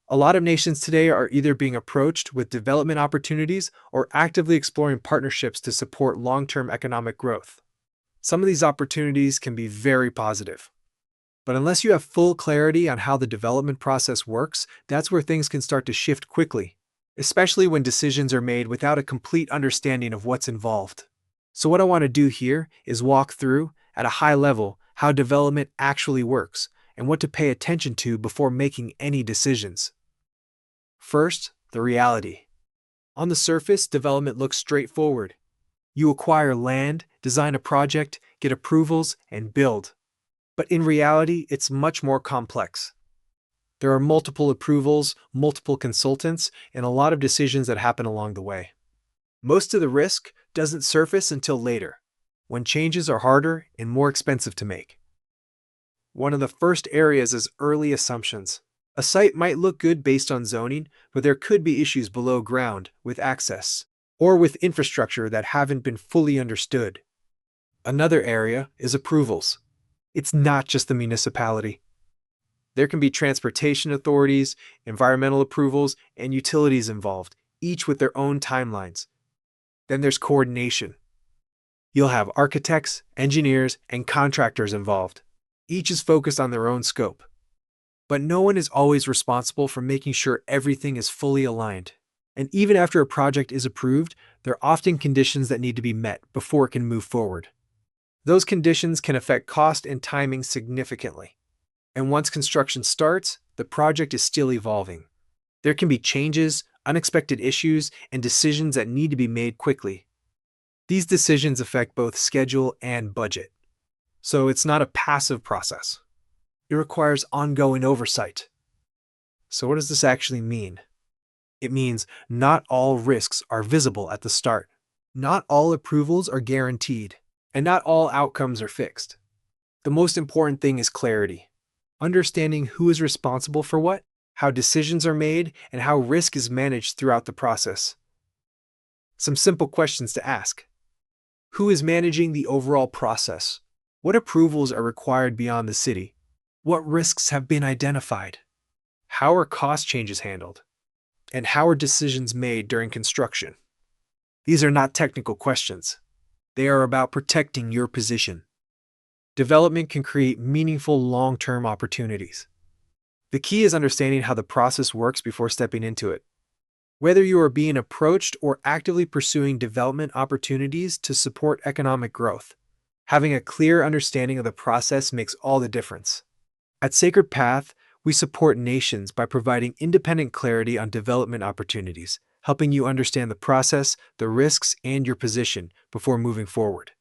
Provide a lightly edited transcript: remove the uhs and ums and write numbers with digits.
A lot of nations today are either being approached with development opportunities or actively exploring partnerships to support long-term economic growth. Some of these opportunities can be very positive. But unless you have full clarity on how the development process works, that's where things can start to shift quickly, especially when decisions are made without a complete understanding of what's involved. So what I want to do here is walk through, at a high level, how development actually works and what to pay attention to before making any decisions. First, the reality. On the surface, development looks straightforward. You acquire land, design a project, get approvals, and build. But in reality, it's much more complex. There are multiple approvals, multiple consultants, and a lot of decisions that happen along the way. Most of the risk doesn't surface until later, when changes are harder and more expensive to make. One of the first areas is early assumptions. A site might look good based on zoning, but there could be issues below ground with access, or with infrastructure that haven't been fully understood. Another area is approvals. It's not just the municipality. There can be transportation authorities, environmental approvals, and utilities involved, each with their own timelines. Then there's coordination. You'll have architects, engineers, and contractors involved. Each is focused on their own scope. But no one is always responsible for making sure everything is fully aligned. And even after a project is approved, there are often conditions that need to be met before it can move forward. Those conditions can affect cost and timing significantly. And once construction starts, the project is still evolving. There can be changes, unexpected issues, and decisions that need to be made quickly. These decisions affect both schedule and budget. So it's not a passive process. It requires ongoing oversight. So what does this actually mean? It means not all risks are visible at the start. Not all approvals are guaranteed. And not all outcomes are fixed. The most important thing is clarity. Understanding who is responsible for what, how decisions are made, and how risk is managed throughout the process. Some simple questions to ask. Who is managing the overall process? What approvals are required beyond the city? What risks have been identified? How are cost changes handled? And how are decisions made during construction? These are not technical questions. They are about protecting your position. Development can create meaningful long-term opportunities. The key is understanding how the process works before stepping into it. Whether you are being approached or actively pursuing development opportunities to support economic growth, having a clear understanding of the process makes all the difference. At Sacred Path, we support nations by providing independent clarity on development opportunities, helping you understand the process, the risks, and your position before moving forward.